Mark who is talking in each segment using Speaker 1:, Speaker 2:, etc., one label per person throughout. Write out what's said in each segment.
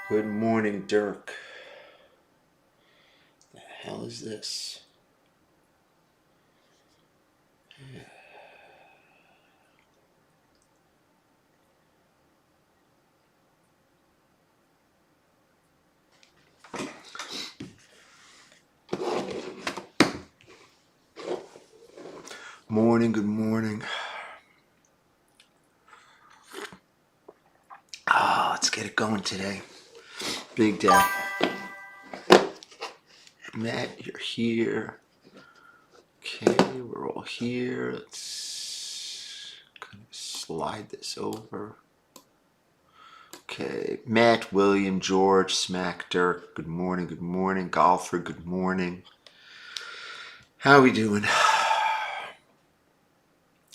Speaker 1: Good morning, Dirk. The hell is this? Morning, good morning. Let's get it going today. Big day. Matt, you're here. Okay, we're all here. Let's kind of slide this over. Okay, Matt, William, George, Smack, Dirk, good morning, good morning. Golfer, good morning. How are we doing?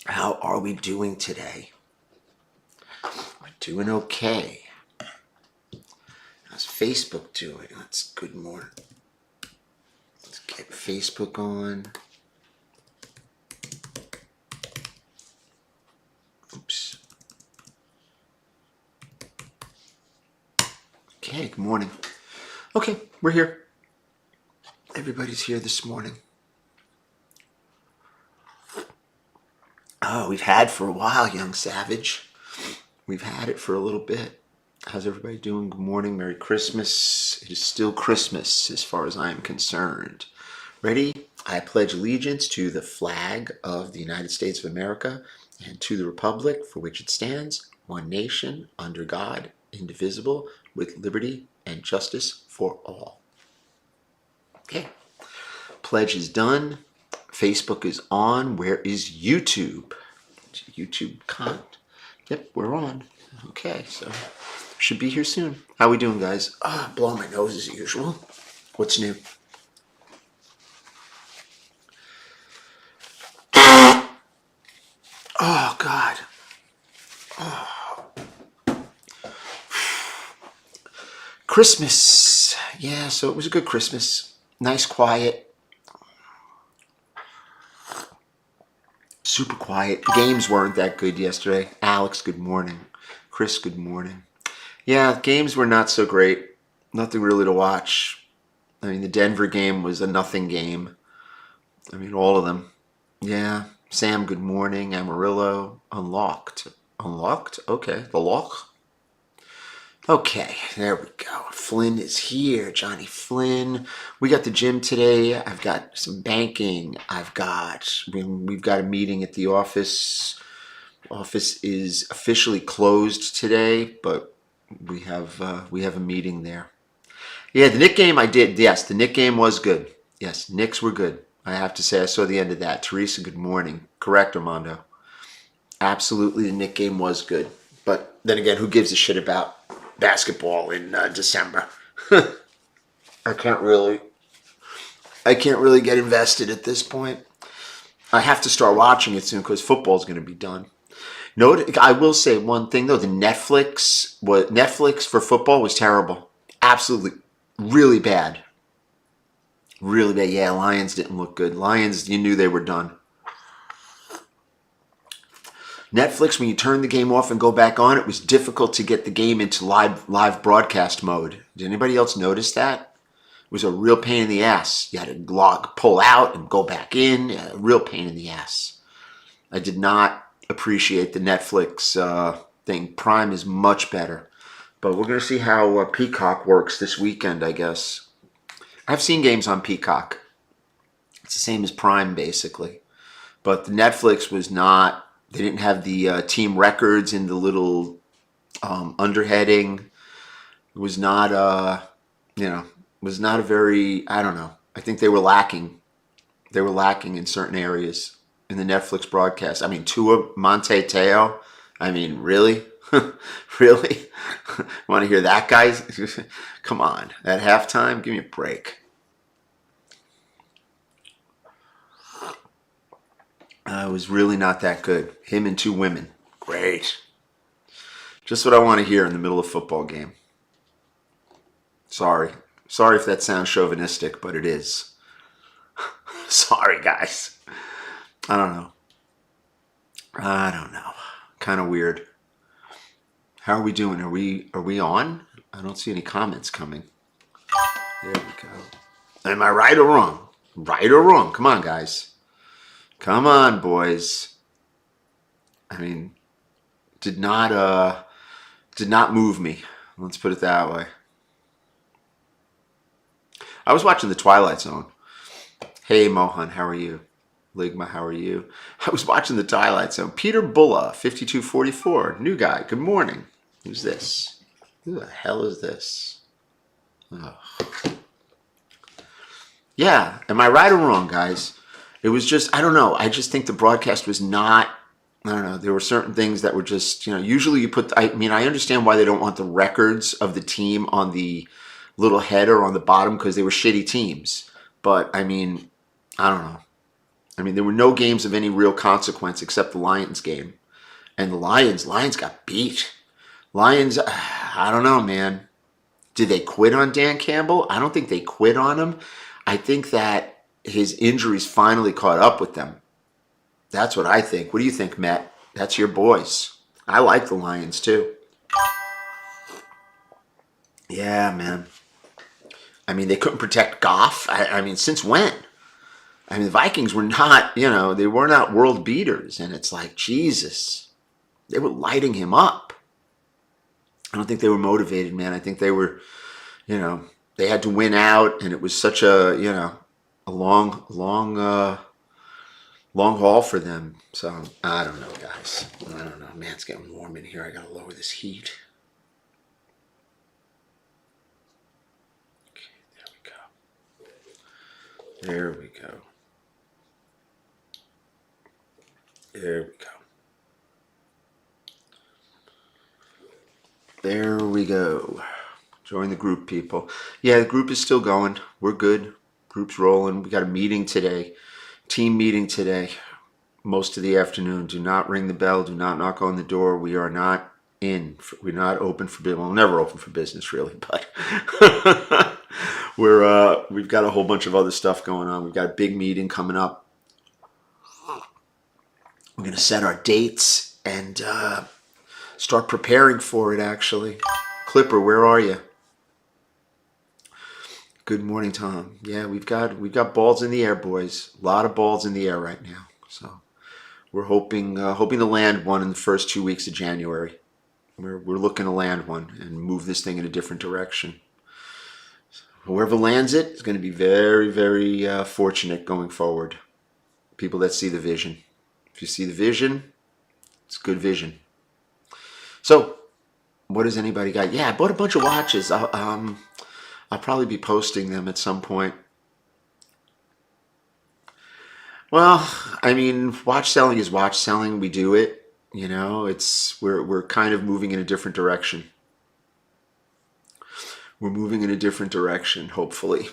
Speaker 1: How are we doing today? We're doing okay. How's Facebook doing? That's good morning. Let's get Facebook on. Oops. Okay, good morning. Okay, we're here. Everybody's here this morning. Oh, we've had for a while, young savage. We've had it for a little bit. How's everybody doing? Good morning. Merry Christmas. It is still Christmas as far as I am concerned. Ready? I pledge allegiance to the flag of the United States of America and to the republic for which it stands, one nation, under God, indivisible, with liberty and justice for all. Okay. Pledge is done. Facebook is on. Where is YouTube? YouTube can't. Yep, we're on. Okay, so should be here soon. How we doing, guys? Blowing my nose as usual. What's new? Oh, God. Christmas. Yeah, so it was a good Christmas. Nice, quiet. Super quiet. Games weren't that good yesterday. Alex, good morning. Chris, good morning. Yeah, games were not so great. Nothing really to watch. I mean, the Denver game was a nothing game. I mean, all of them. Yeah. Sam, good morning. Amarillo, unlocked. Unlocked? Okay. The lock? Okay, there we go. Flynn is here. Johnny Flynn. We got the gym today. I've got some banking. We've got a meeting at the office. Office is officially closed today, but we have a meeting there. Yeah, the Nick game I did. Yes, the Nick game was good. Yes, Knicks were good. I have to say I saw the end of that. Teresa, good morning. Correct, Armando. Absolutely, the Nick game was good. But then again, who gives a shit about basketball in December? I can't really get invested at this point. I have to start watching it soon because football's going to be done. Note, I will say one thing though: the Netflix for football was terrible. Absolutely, really bad. Really bad. Yeah, Lions didn't look good. Lions, you knew they were done. Netflix, when you turn the game off and go back on, it was difficult to get the game into live broadcast mode. Did anybody else notice that? It was a real pain in the ass. You had to pull out and go back in. Yeah, a real pain in the ass. I did not appreciate the Netflix thing. Prime is much better. But we're going to see how Peacock works this weekend, I guess. I've seen games on Peacock. It's the same as Prime, basically. But the Netflix was not. They didn't have the team records in the little underheading. It was not was not a very, I don't know. I think they were lacking. They were lacking in certain areas in the Netflix broadcast. I mean, Tua Monte Teo. I mean, really? Really? Want to hear that, guys? Come on. At halftime, give me a break. It was really not that good. Him and two women. Great. Just what I want to hear in the middle of a football game. Sorry. Sorry if that sounds chauvinistic, but it is. Sorry, guys. I don't know. Kind of weird. How are we doing? Are we on? I don't see any comments coming. There we go. Am I right or wrong? Right or wrong? Come on, guys. Come on, boys. I mean, did not move me. Let's put it that way. I was watching The Twilight Zone. Hey, Mohan, how are you? Ligma, how are you? I was watching The Twilight Zone. Peter Bulla, 5244, new guy. Good morning. Who's this? Who the hell is this? Oh. Yeah, am I right or wrong, guys? It was just, I don't know. I just think the broadcast was not, I don't know. There were certain things that were just, usually you put, I mean, I understand why they don't want the records of the team on the little header on the bottom because they were shitty teams. But, I mean, I don't know. I mean, there were no games of any real consequence except the Lions game. And the Lions got beat. Lions, I don't know, man. Did they quit on Dan Campbell? I don't think they quit on him. I think that his injuries finally caught up with them. That's what I think. What do you think, Matt? That's your boys. I like the Lions, too. Yeah, man. I mean, they couldn't protect Goff. I mean, since when? I mean, the Vikings were not, they were not world beaters. And it's like, Jesus, they were lighting him up. I don't think they were motivated, man. I think they were, they had to win out. And it was such a, a long haul for them. So, I don't know, guys. I don't know. Man, it's getting warm in here. I got to lower this heat. Okay, there we go. There we go. There we go. Join the group, people. Yeah, the group is still going. We're good. Group's rolling. We got a meeting today. Team meeting today. Most of the afternoon. Do not ring the bell. Do not knock on the door. We are not in. We're not open for business. We'll never open for business, really. But we've got a whole bunch of other stuff going on. We've got a big meeting coming up. We're going to set our dates and start preparing for it, actually. Clipper, where are you? Good morning, Tom. Yeah, we've got balls in the air, boys. A lot of balls in the air right now. So we're hoping to land one in the first 2 weeks of January. We're looking to land one and move this thing in a different direction. So whoever lands it is going to be very, very fortunate going forward. People that see the vision. If you see the vision, it's good vision. So, what does anybody got? Yeah, I bought a bunch of watches. I'll probably be posting them at some point. Well, I mean, watch selling is watch selling. We do it. We're kind of moving in a different direction. We're moving in a different direction, hopefully.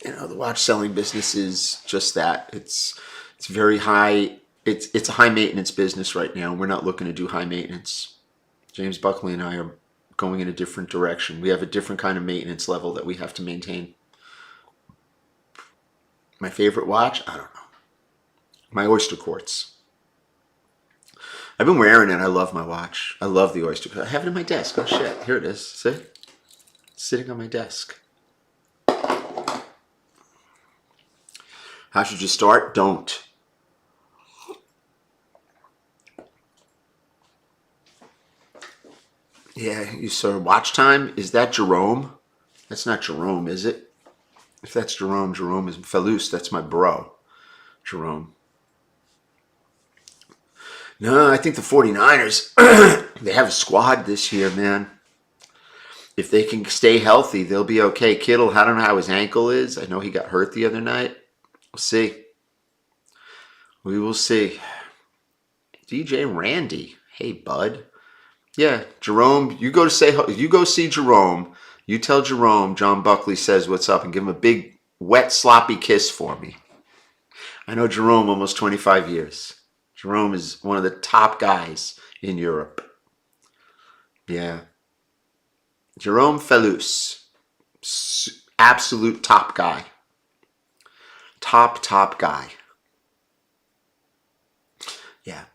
Speaker 1: The watch selling business is just that. It's very high. It's a high maintenance business right now. We're not looking to do high maintenance. James Buckley and I are going in a different direction. We have a different kind of maintenance level that we have to maintain. My favorite watch? I don't know. My Oyster Quartz. I've been wearing it. I love my watch. I love the Oyster Quartz. I have it in my desk. Oh shit, here it is. See? It's sitting on my desk. How should you start? Don't. Yeah, you saw watch time. Is that Jerome? That's not Jerome, is it? If that's Jerome, Jerome is Falus. That's my bro, Jerome. No, I think the 49ers, they have a squad this year, man. If they can stay healthy, they'll be okay. Kittle, I don't know how his ankle is. I know he got hurt the other night. We'll see. We will see. DJ Randy. Hey, bud. Yeah, Jerome, you go see Jerome. You tell Jerome John Buckley says what's up and give him a big, wet, sloppy kiss for me. I know Jerome almost 25 years. Jerome is one of the top guys in Europe. Yeah. Jerome Falus. Absolute top guy. Top guy. Yeah.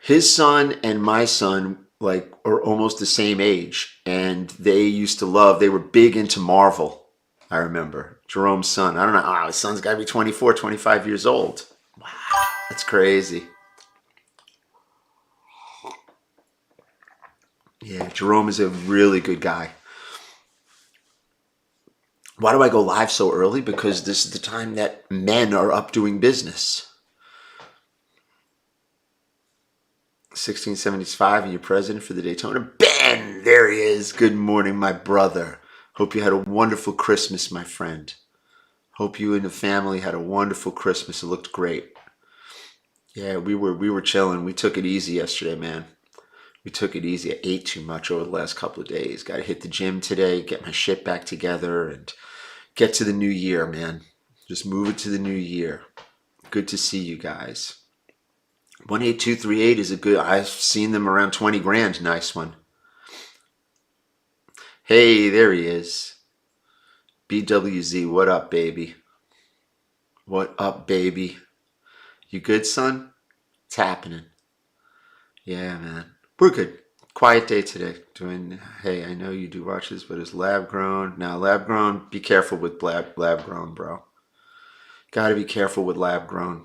Speaker 1: His son and my son like are almost the same age, and they were big into Marvel. I remember Jerome's son. I don't know. Oh, his son's got to be 24, 25 years old. Wow, that's crazy. Yeah, Jerome is a really good guy. Why do I go live so early? Because this is the time that men are up doing business. 1675, and you're president for the Daytona. Ben, there he is. Good morning, my brother. Hope you had a wonderful Christmas, my friend. Hope you and the family had a wonderful Christmas. It looked great. Yeah, we were chilling. We took it easy yesterday, man. We took it easy. I ate too much over the last couple of days. Got to hit the gym today, get my shit back together, and get to the new year, man. Just move it to the new year. Good to see you guys. 18238 is a good. I've seen them around 20 grand. Nice one. Hey, there he is. BWZ, what up, baby? What up, baby? You good, son? It's happening. Yeah, man. We're good. Quiet day today. Hey, I know you do watch this, but it's lab grown. Now, lab grown, be careful with lab grown, bro. Gotta be careful with lab grown.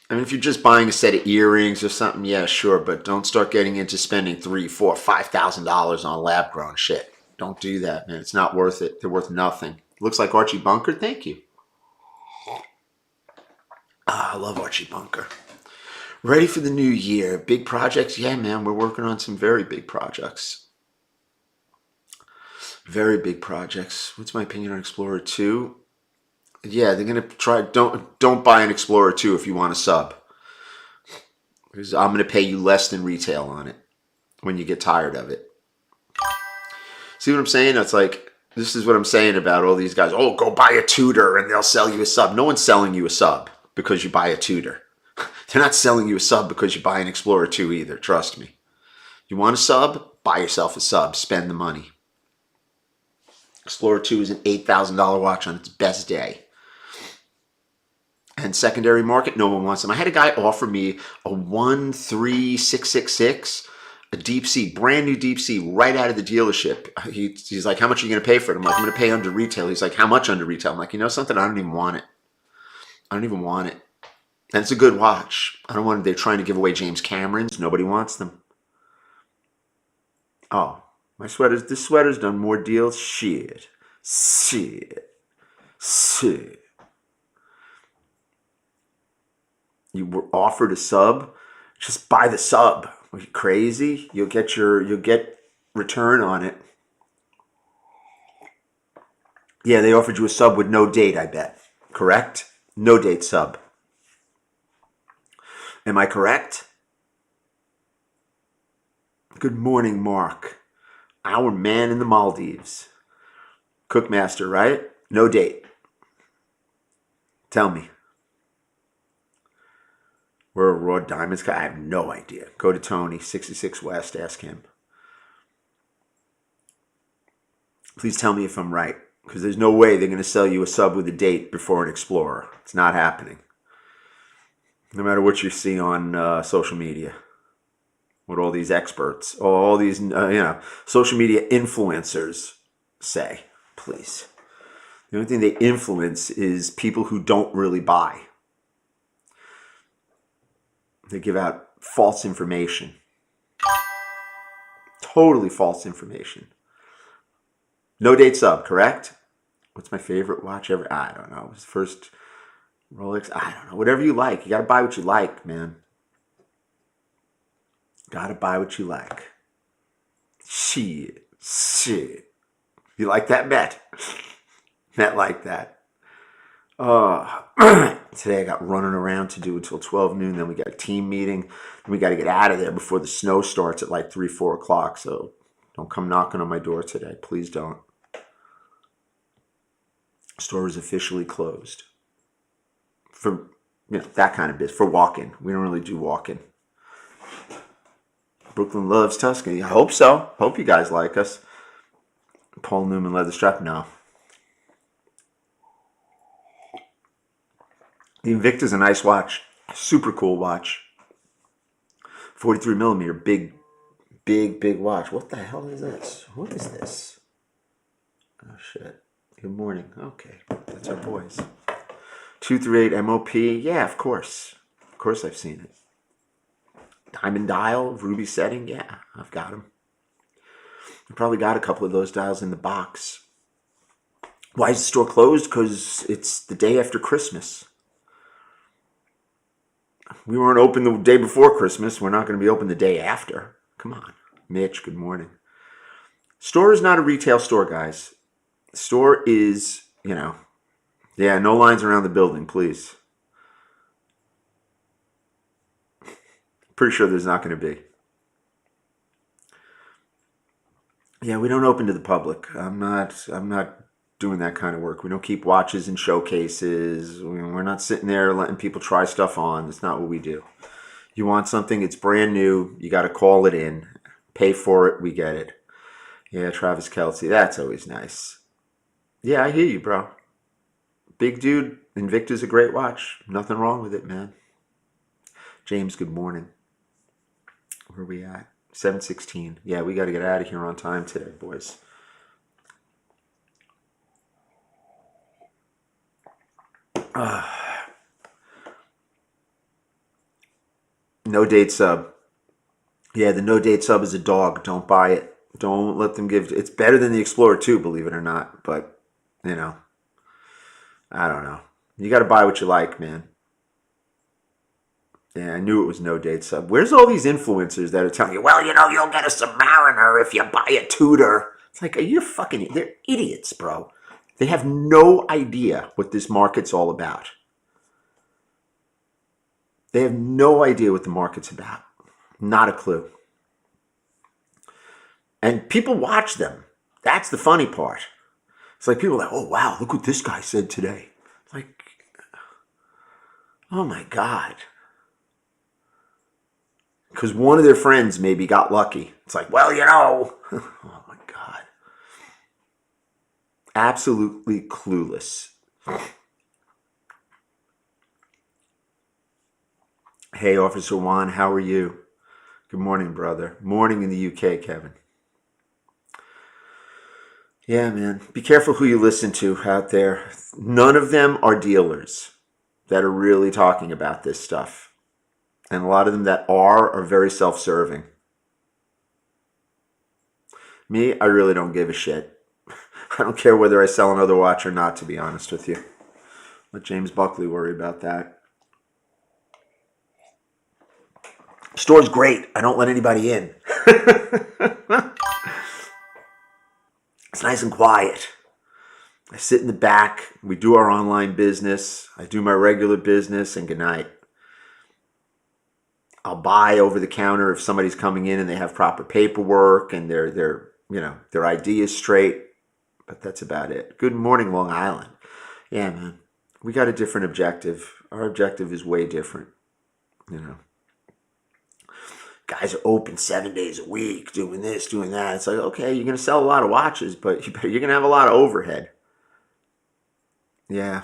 Speaker 1: I mean, if you're just buying a set of earrings or something, yeah, sure, but don't start getting into spending $3,000, $4,000, $5,000 on lab grown shit. Don't do that, man. It's not worth it. They're worth nothing. Looks like Archie Bunker. Thank you. I love Archie Bunker. Ready for the new year. Big projects? Yeah, man, we're working on some very big projects. Very big projects. What's my opinion on Explorer 2? Yeah, they're gonna try. Don't buy an Explorer 2 if you want a sub, because I'm gonna pay you less than retail on it when you get tired of it. See what I'm saying? It's like, this is what I'm saying about all these guys. Oh, go buy a Tudor and they'll sell you a sub. No one's selling you a sub because you buy a Tudor. They're not selling you a sub because you buy an Explorer 2 either. Trust me. You want a sub? Buy yourself a sub. Spend the money. Explorer 2 is an $8,000 watch on its best day. And secondary market, no one wants them. I had a guy offer me a 13666, a Deep Sea, brand new Deep Sea, right out of the dealership. He's like, how much are you going to pay for it? I'm like, I'm going to pay under retail. He's like, how much under retail? I'm like, you know something? I don't even want it. I don't even want it. And it's a good watch. I don't want. They're trying to give away James Camerons. Nobody wants them. Oh, my sweaters. This sweater's done more deals. Shit. You were offered a sub, just buy the sub. Are you crazy? You'll get return on it. Yeah, they offered you a sub with no date, I bet. Correct? No date sub. Am I correct? Good morning, Mark. Our man in the Maldives. Cookmaster, right? No date. Tell me. We're a raw diamonds guy. I have no idea. Go to Tony, 66 West. Ask him. Please tell me if I'm right, because there's no way they're going to sell you a sub with a date before an Explorer. It's not happening. No matter what you see on social media, what all these experts, all these social media influencers say. Please. The only thing they influence is people who don't really buy. They give out false information. Totally false information. No date sub, correct? What's my favorite watch ever? I don't know. It was first Rolex. I don't know. Whatever you like. You got to buy what you like, man. Got to buy what you like. Shit. You like that, Matt? Matt like that. Today I got running around to do until 12 noon. Then we got a team meeting. Then we got to get out of there before the snow starts at like 3, 4 o'clock. So don't come knocking on my door today. Please don't. Store is officially closed. For that kind of business. For walk-in. We don't really do walk-in. Brooklyn loves Tuscany. I hope so. Hope you guys like us. Paul Newman leather strap? No. The Invicta's a nice watch. Super cool watch. 43 millimeter, big watch. What the hell is this? What is this? Oh shit. Good morning. Okay, that's our boys. 238 MOP. Yeah, of course. Of course I've seen it. Diamond dial, ruby setting. Yeah, I've got them. I probably got a couple of those dials in the box. Why is the store closed? Because it's the day after Christmas. We weren't open the day before Christmas. We're not going to be open the day after. Come on. Mitch, good morning. Store is not a retail store, guys. Store is, yeah, no lines around the building, please. Pretty sure there's not going to be. Yeah, we don't open to the public. I'm not doing that kind of work. We don't keep watches in showcases. We're not sitting there letting people try stuff on. That's not what we do. You want something, it's brand new, you got to call it in, pay for it, we get it. Yeah, Travis Kelce, that's always nice. Yeah, I hear you, bro. Big dude, Invicta's a great watch. Nothing wrong with it, man. James, good morning. Where are we at? 7:16. Yeah, we got to get out of here on time today, boys. No date sub. Yeah, the no date sub is a dog. Don't buy it. Don't let them give. It's better than the Explorer 2, believe it or not. But, I don't know. You got to buy what you like, man. Yeah, I knew it was no date sub. Where's all these influencers that are telling you, well, you'll get a Submariner if you buy a Tudor? It's like, are you fucking... They're idiots, bro. They have no idea what this market's all about. They have no idea what the market's about. Not a clue. And people watch them. That's the funny part. It's like people are like, oh, wow, look what this guy said today. It's like, oh, my God. Because one of their friends maybe got lucky. It's like, well, oh, my God. Absolutely clueless. Hey, Officer Juan, how are you? Good morning, brother. Morning in the UK, Kevin. Yeah, man. Be careful who you listen to out there. None of them are dealers that are really talking about this stuff. And a lot of them that are very self-serving. Me, I really don't give a shit. I don't care whether I sell another watch or not, to be honest with you. Let James Buckley worry about that. Store's great. I don't let anybody in. It's nice and quiet. I sit in the back. We do our online business. I do my regular business, and good night. I'll buy over the counter if somebody's coming in and they have proper paperwork and their ID is straight. But that's about it. Good morning, Long Island. Yeah, man. We got a different objective. Our objective is way different. Guys are open 7 days a week, doing this, doing that. It's like, okay, you're going to sell a lot of watches, but you're going to have a lot of overhead. Yeah.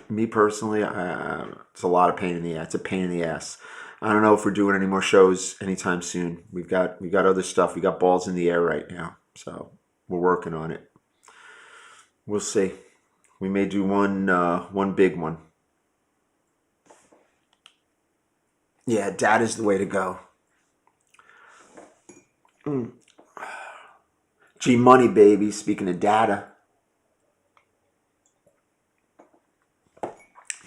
Speaker 1: Me personally, it's a lot of pain in the ass. It's a pain in the ass. I don't know if we're doing any more shows anytime soon. We've got other stuff. We got balls in the air right now, so we're working on it. We'll see. We may do one big one. Yeah, data's the way to go. G Money, baby. Speaking of data.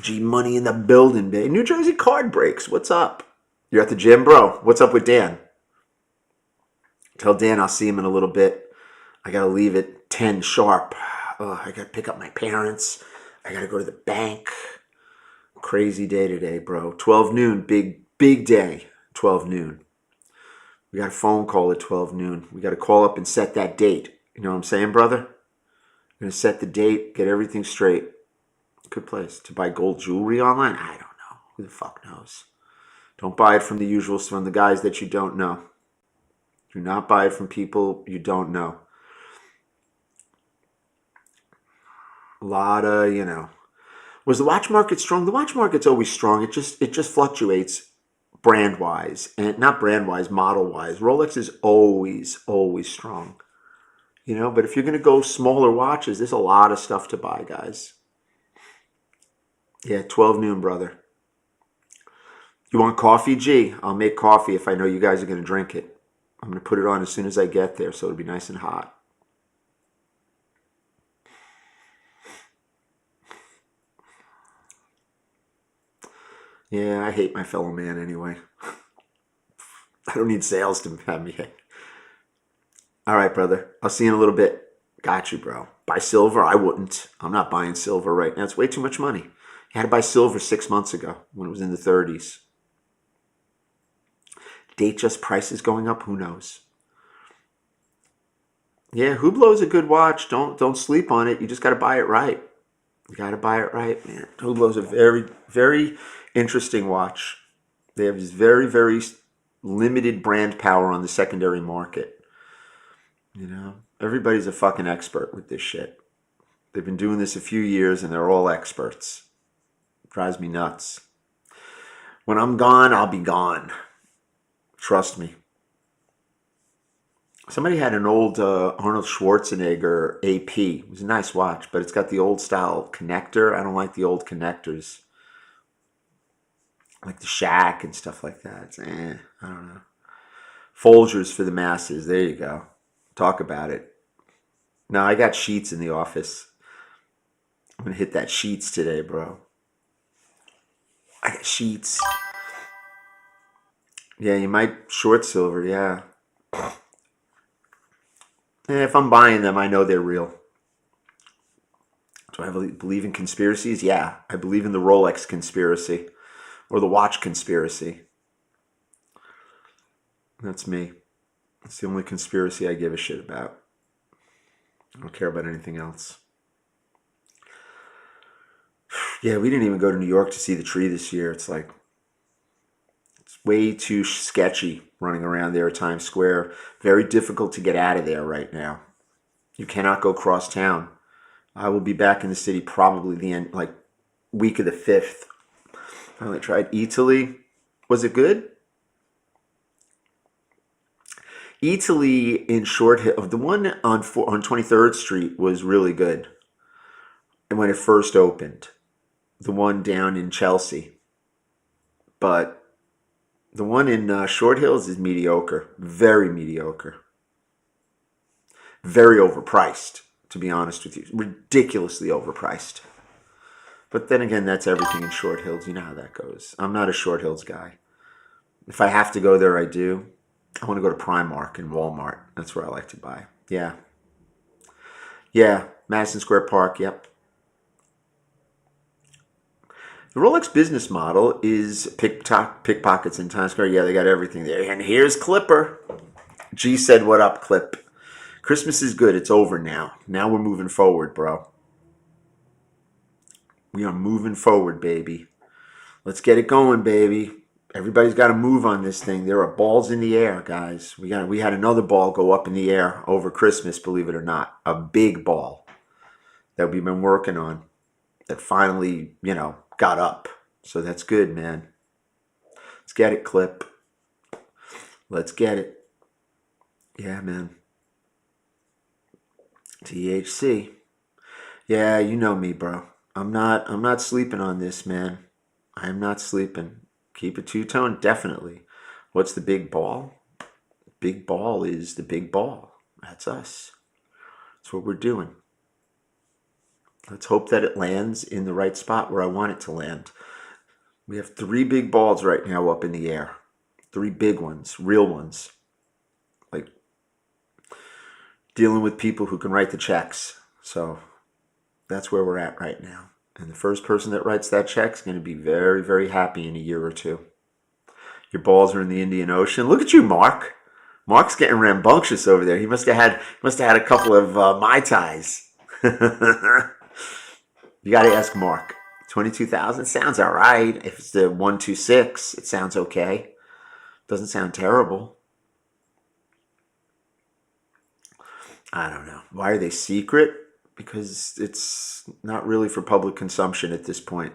Speaker 1: G Money in the building, baby. New Jersey card breaks. What's up? You're at the gym, bro? What's up with Dan? Tell Dan I'll see him in a little bit. I got to leave at 10 sharp. I got to pick up my parents. I got to go to the bank. Crazy day today, bro. 12 noon, big day. 12 noon. We got a phone call at 12 noon. We got to call up and set that date. You know what I'm saying, brother? We're going to set the date, get everything straight. Good place. To buy gold jewelry online? I don't know. Who the fuck knows? Don't buy it from the guys that you don't know. Do not buy it from people you don't know. A lot of, Was the watch market strong? The watch market's always strong. It just fluctuates. brand wise, and not brand wise, model wise. Rolex is always, always strong. But if you're going to go smaller watches, there's a lot of stuff to buy, guys. Yeah, 12 noon, brother. You want coffee? Gee, I'll make coffee if I know you guys are going to drink it. I'm going to put it on as soon as I get there, so it'll be nice and hot. Yeah, I hate my fellow man anyway. I don't need sales to have me. All right, brother. I'll see you in a little bit. Got you, bro. Buy silver? I wouldn't. I'm not buying silver right now. It's way too much money. I had to buy silver 6 months ago when it was in the 30s. Datejust prices going up? Who knows? Yeah, Hublot's a good watch. Don't sleep on it. You just got to buy it right. You got to buy it right, man. Hublot's a very, very interesting watch. They have this very, very limited brand power on the secondary market. Everybody's a fucking expert with this shit. They've been doing this a few years and they're all experts. Drives me nuts. When I'm gone, I'll be gone. Trust me. Somebody had an old Arnold Schwarzenegger AP. It was a nice watch, but it's got the old style connector. I don't like the old connectors. Like the Shack and stuff like that. I don't know. Folgers for the masses. There you go. Talk about it. No, I got sheets in the office. I'm going to hit that sheets today, bro. I got sheets. Yeah, you might short silver, yeah. If I'm buying them, I know they're real. Do I believe in conspiracies? Yeah, I believe in the Rolex conspiracy or the watch conspiracy. That's me. It's the only conspiracy I give a shit about. I don't care about anything else. Yeah, we didn't even go to New York to see the tree this year. It's way too sketchy running around there at Times Square. Very difficult to get out of there right now. You cannot go cross town. I will be back in the city probably the week of the 5th. Finally tried Italy. Was it good? Italy in Short Hill, the one on 23rd Street was really good. And when it first opened, the one down in Chelsea. But the one in Short Hills is mediocre. Very mediocre. Very overpriced, to be honest with you. Ridiculously overpriced. But then again, that's everything in Short Hills. You know how that goes. I'm not a Short Hills guy. If I have to go there, I do. I want to go to Primark and Walmart. That's where I like to buy. Yeah. Yeah, Madison Square Park, yep. The Rolex business model is pickpockets in Times Square. Yeah, they got everything there. And here's Clipper. G said, what up, Clip? Christmas is good. It's over now. Now we're moving forward, bro. We are moving forward, baby. Let's get it going, baby. Everybody's got to move on this thing. There are balls in the air, guys. We had another ball go up in the air over Christmas, believe it or not. A big ball that we've been working on that finally, got up. So that's good, man. Let's get it, Clip. Let's get it. Yeah, man. THC. Yeah, you know me, bro. I'm not sleeping on this, man. I am not sleeping. Keep it two-tone, definitely. What's the big ball? Big ball is the big ball. That's us. That's what we're doing. Let's hope that it lands in the right spot where I want it to land. We have 3 big balls right now up in the air. 3 big ones, real ones. Like dealing with people who can write the checks. So that's where we're at right now. And the first person that writes that check is going to be very, very happy in a year or 2. Your balls are in the Indian Ocean. Look at you, Mark. Mark's getting rambunctious over there. He must have had a couple of Mai Tais. You got to ask Mark. 22,000 sounds all right. If it's the 126, it sounds okay. Doesn't sound terrible. I don't know. Why are they secret? Because it's not really for public consumption at this point.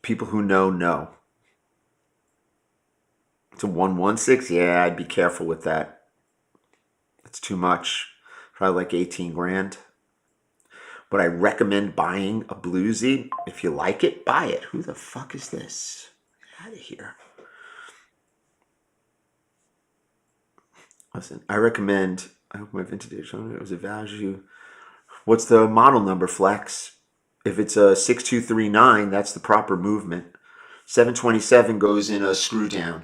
Speaker 1: People who know. It's a 116. Yeah, I'd be careful with that. It's too much. Probably like 18 grand. Would I recommend buying a bluesy? If you like it, buy it. Who the fuck is this? Get out of here. Listen, I recommend. I hope my vintage it was a value. What's the model number, Flex? If it's a 6239, that's the proper movement. 727 goes in a screw down.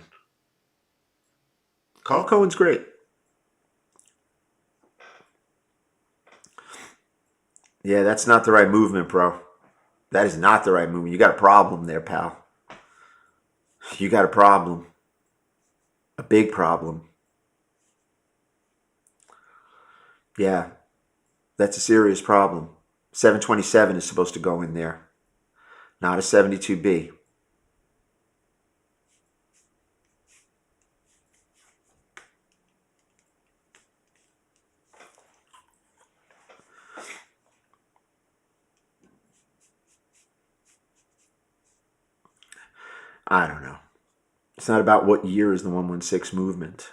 Speaker 1: Carl Cohen's great. Yeah, that's not the right movement, bro. That is not the right movement. You got a problem there, pal. You got a problem. A big problem. Yeah, that's a serious problem. 727 is supposed to go in there, not a 72B. I don't know. It's not about what year is the 116 movement.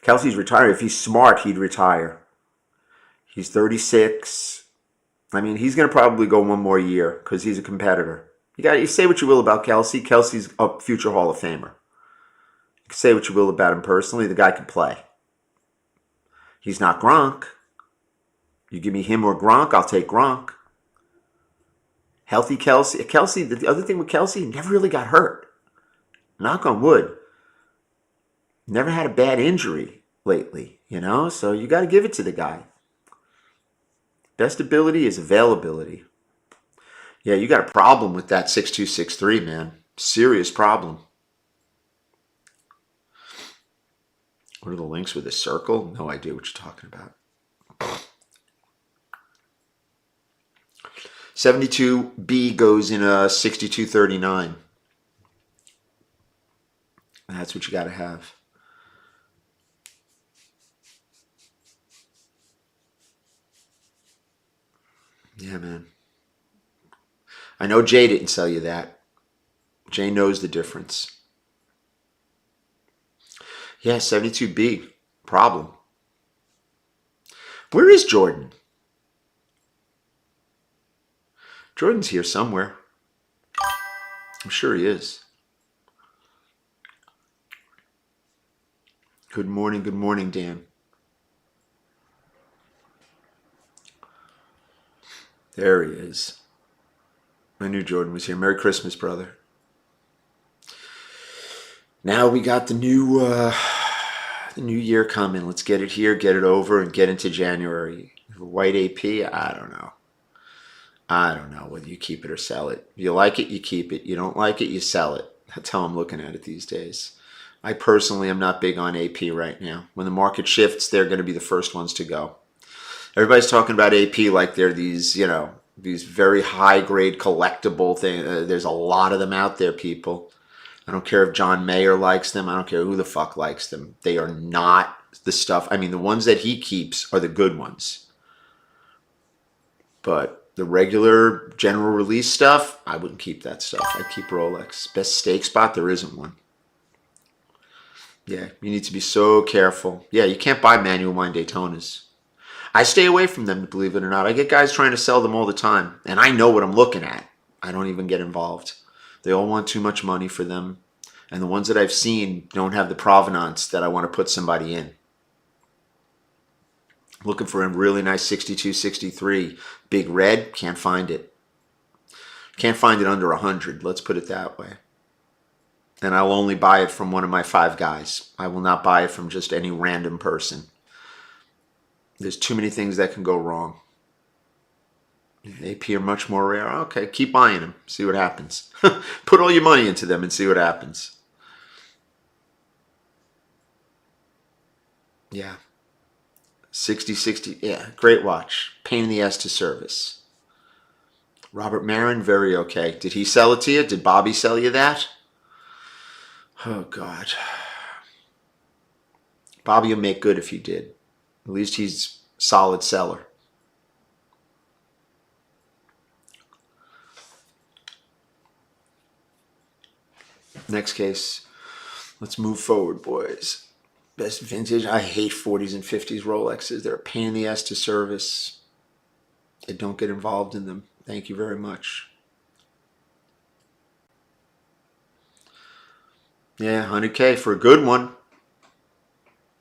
Speaker 1: Kelsey's retired. If he's smart, he'd retire. He's 36. I mean, he's going to probably go one more year because he's a competitor. You say what you will about Kelsey. Kelsey's a future Hall of Famer. You can say what you will about him personally. The guy can play. He's not Gronk. You give me him or Gronk, I'll take Gronk. Healthy Kelsey. Kelsey, the other thing with Kelsey, he never really got hurt. Knock on wood. Never had a bad injury lately, so you got to give it to the guy. Best ability is availability. Yeah, you got a problem with that 6263, man. Serious problem. What are the links with a circle? No idea what you're talking about. 72B goes in a 6239. That's what you got to have. Yeah, man. I know Jay didn't sell you that. Jay knows the difference. Yeah, 72B. Problem. Where is Jordan? Jordan's here somewhere. I'm sure he is. Good morning, Dan. There he is. I knew Jordan was here. Merry Christmas, brother. Now we got the new year coming. Let's get it here, get it over, and get into January. White AP, I don't know. I don't know whether you keep it or sell it. If you like it, you keep it. You don't like it, you sell it. That's how I'm looking at it these days. I personally am not big on AP right now. When the market shifts, they're going to be the first ones to go. Everybody's talking about AP like they're these, these very high-grade collectible things. There's a lot of them out there, people. I don't care if John Mayer likes them. I don't care who the fuck likes them. They are not the stuff. I mean, the ones that he keeps are the good ones. But the regular general release stuff, I wouldn't keep that stuff. I'd keep Rolex. Best stake spot, there isn't one. Yeah, you need to be so careful. Yeah, you can't buy manual wind Daytonas. I stay away from them, believe it or not. I get guys trying to sell them all the time, and I know what I'm looking at. I don't even get involved. They all want too much money for them, and the ones that I've seen don't have the provenance that I want to put somebody in. I'm looking for a really nice 62, 63. Big red, can't find it. Can't find it under 100, let's put it that way. And I'll only buy it from one of my 5 guys. I will not buy it from just any random person. There's too many things that can go wrong. They appear much more rare. Okay, keep buying them. See what happens. Put all your money into them and see what happens. Yeah. 60. Yeah, great watch. Pain in the ass to service. Robert Marin, very okay. Did he sell it to you? Did Bobby sell you that? Oh, God. Bobby will make good if he did. At least he's a solid seller. Next case. Let's move forward, boys. Best vintage. I hate 40s and 50s Rolexes. They're a pain in the ass to service. I don't get involved in them. Thank you very much. Yeah, 100K for a good one.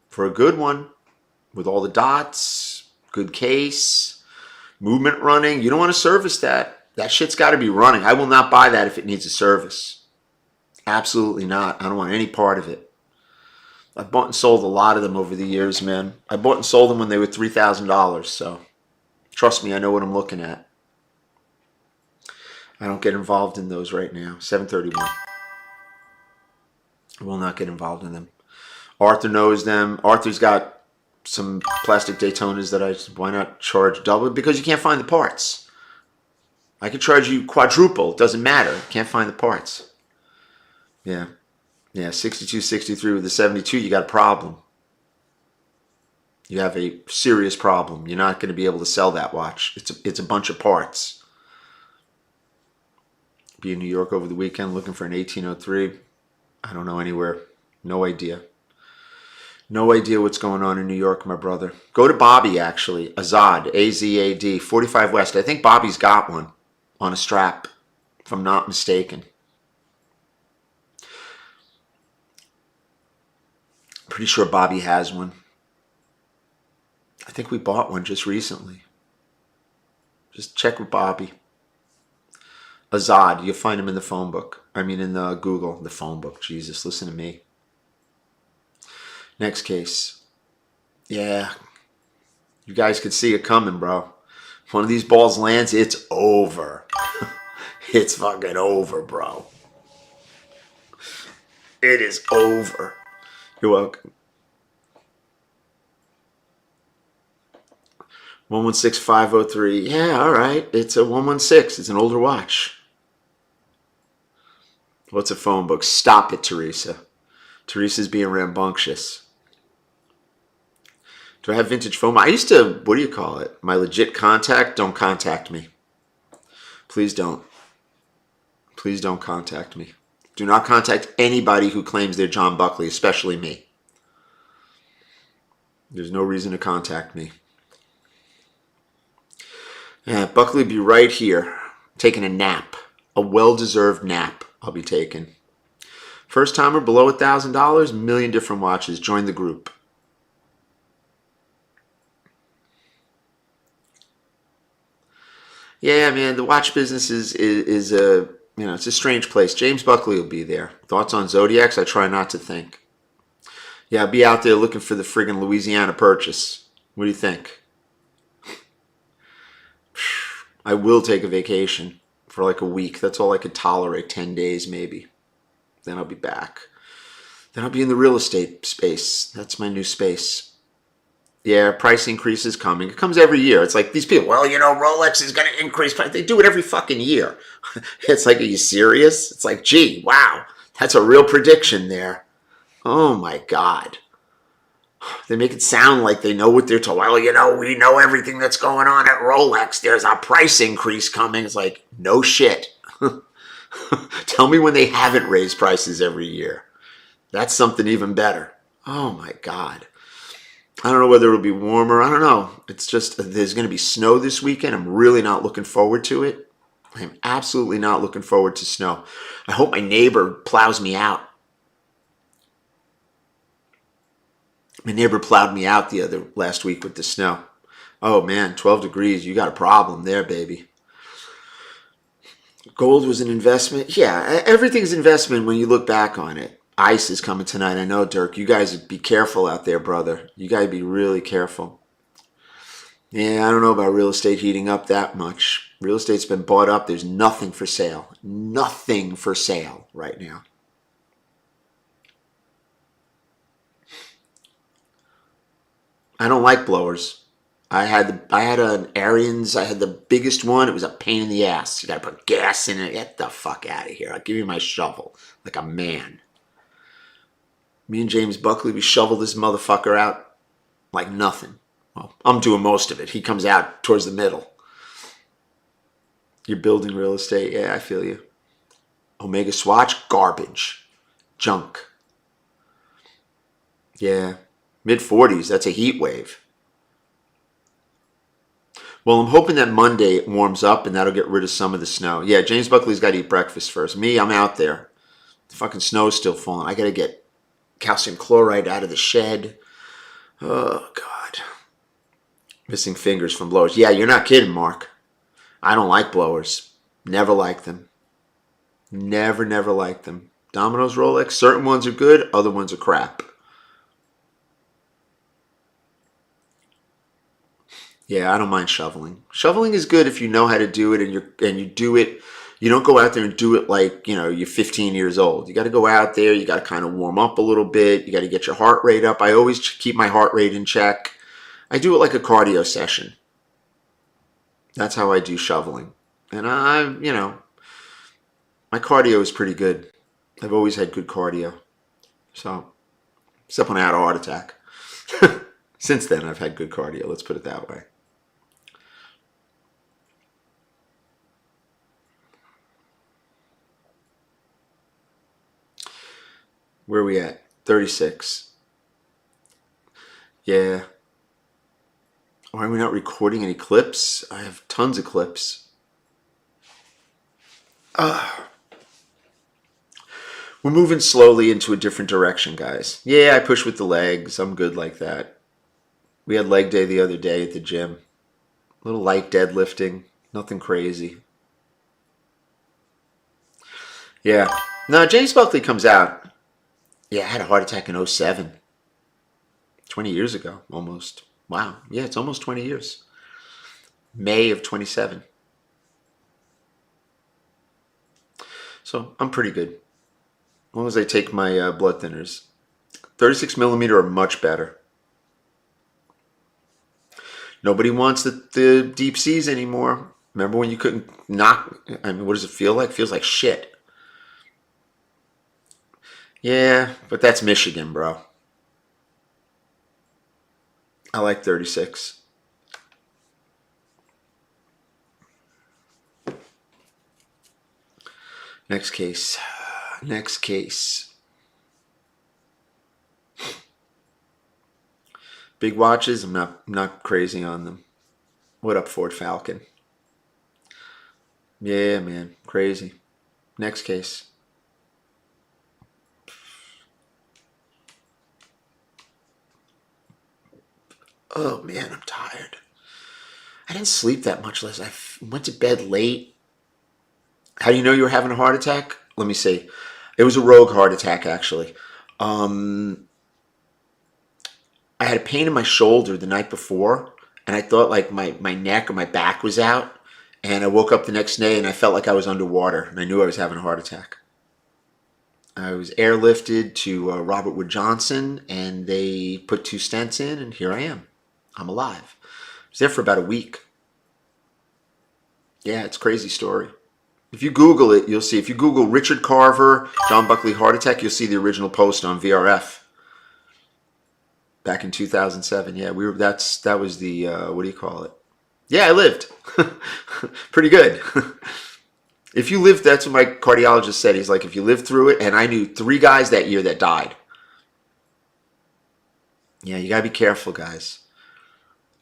Speaker 1: For a good one. With all the dots, good case, movement running. You don't want to service that. That shit's got to be running. I will not buy that if it needs a service. Absolutely not. I don't want any part of it. I bought and sold a lot of them over the years, man. I bought and sold them when they were $3,000, so trust me, I know what I'm looking at. I don't get involved in those right now. 731. I will not get involved in them. Arthur knows them. Arthur's got some plastic Daytonas that why not charge double? Because you can't find the parts. I could charge you quadruple. It doesn't matter. Can't find the parts. Yeah. Yeah, 62, 63 with the 72, you got a problem. You have a serious problem. You're not going to be able to sell that watch. It's a bunch of parts. Be in New York over the weekend looking for an 1803. I don't know anywhere. No idea. No idea what's going on in New York, my brother. Go to Bobby, actually. Azad, A-Z-A-D, 45 West. I think Bobby's got one on a strap, if I'm not mistaken. Pretty sure Bobby has one. I think we bought one just recently. Just check with Bobby. Azad, you'll find him in the phone book. I mean in the Google, the phone book. Jesus, listen to me. Next case. Yeah. You guys could see it coming, bro. If one of these balls lands, it's over. It's fucking over, bro. It is over. You're welcome. 116503. Yeah, all right. It's a 116. It's an older watch. What's a phone book? Stop it, Teresa. Teresa's being rambunctious. Do I have vintage phone? I used to, what do you call it? My legit contact? Don't contact me. Please don't. Please don't contact me. Do not contact anybody who claims they're John Buckley, especially me. There's no reason to contact me. Yeah, Buckley will be right here, taking a nap. A well-deserved nap I'll be taking. First timer below $1,000, a million different watches. Join the group. Yeah, man, the watch business is a, you know, it's a strange place. James Buckley will be there. Thoughts on Zodiacs? I try not to think. Yeah, I'll be out there looking for the friggin' Louisiana Purchase. What do you think? I will take a vacation for like a week. That's all I could tolerate. 10 days maybe. Then I'll be back. Then I'll be in the real estate space. That's my new space. Yeah, price increase is coming. It comes every year. It's like these people, well, you know, Rolex is going to increase price. They do it every fucking year. It's like, are you serious? It's like, gee, wow. That's a real prediction there. Oh, my God. They make it sound like they know what they're talking. Well, you know, we know everything that's going on at Rolex. There's a price increase coming. It's like, no shit. Tell me when they haven't raised prices every year. That's something even better. Oh, my God. I don't know whether it'll be warmer. I don't know. It's just, there's going to be snow this weekend. I'm really not looking forward to it. I'm absolutely not looking forward to snow. I hope my neighbor plows me out. My neighbor plowed me out last week with the snow. Oh man, 12 degrees. You got a problem there, baby. Gold was an investment. Yeah, everything's investment when you look back on it. Ice is coming tonight. I know, Dirk. You guys be careful out there, brother. You got to be really careful. Yeah, I don't know about real estate heating up that much. Real estate's been bought up. There's nothing for sale. Nothing for sale right now. I don't like blowers. I had an Arians. I had the biggest one. It was a pain in the ass. You got to put gas in it. Get the fuck out of here. I'll give you my shovel like a man. Me and James Buckley, we shovel this motherfucker out like nothing. Well, I'm doing most of it. He comes out towards the middle. You're building real estate. Yeah, I feel you. Omega Swatch, garbage. Junk. Yeah. Mid-40s. That's a heat wave. Well, I'm hoping that Monday it warms up and that'll get rid of some of the snow. Yeah, James Buckley's got to eat breakfast first. Me, I'm out there. The fucking snow's still falling. I got to get calcium chloride out of the shed. Oh, God. Missing fingers from blowers. Yeah, you're not kidding, Mark. I don't like blowers. Never liked them. Never liked them. Domino's, Rolex, certain ones are good, other ones are crap. Yeah, I don't mind shoveling. Shoveling is good if you know how to do it and you do it. You don't go out there and do it like, you're 15 years old. You got to go out there. You got to kind of warm up a little bit. You got to get your heart rate up. I always keep my heart rate in check. I do it like a cardio session. That's how I do shoveling. And my cardio is pretty good. I've always had good cardio. So, except when I had a heart attack. Since then, I've had good cardio. Let's put it that way. Where are we at? 36. Yeah. Why are we not recording any clips? I have tons of clips. We're moving slowly into a different direction, guys. Yeah, I push with the legs. I'm good like that. We had leg day the other day at the gym. A little light deadlifting. Nothing crazy. Yeah. No, James Buckley comes out. Yeah, I had a heart attack in 07. 20 years ago, almost. Wow. Yeah, it's almost 20 years. May of 27. So I'm pretty good. As long as I take my blood thinners. 36 millimeter are much better. Nobody wants the deep seas anymore. Remember when you couldn't knock? I mean, what does it feel like? It feels like shit. Yeah, but that's Michigan, bro. I like 36. Next case. Next case. Big watches, I'm not crazy on them. What up, Ford Falcon? Yeah, man, crazy. Next case. Oh man, I'm tired. I didn't sleep that much last. I went to bed late. How do you know you were having a heart attack? Let me see. It was a rogue heart attack, actually. I had a pain in my shoulder the night before, and I thought like my neck or my back was out. And I woke up the next day and I felt like I was underwater, and I knew I was having a heart attack. I was airlifted to Robert Wood Johnson, and they put 2 stents in, and here I am. I'm alive. I was there for about a week. Yeah, it's a crazy story. If you Google it, you'll see. If you Google Richard Carver, John Buckley heart attack, you'll see the original post on VRF. Back in 2007, yeah, that was the what do you call it? Yeah, I lived. Pretty good. If you lived, that's what my cardiologist said. He's like, if you lived through it, and I knew 3 guys that year that died. Yeah, you gotta be careful, guys.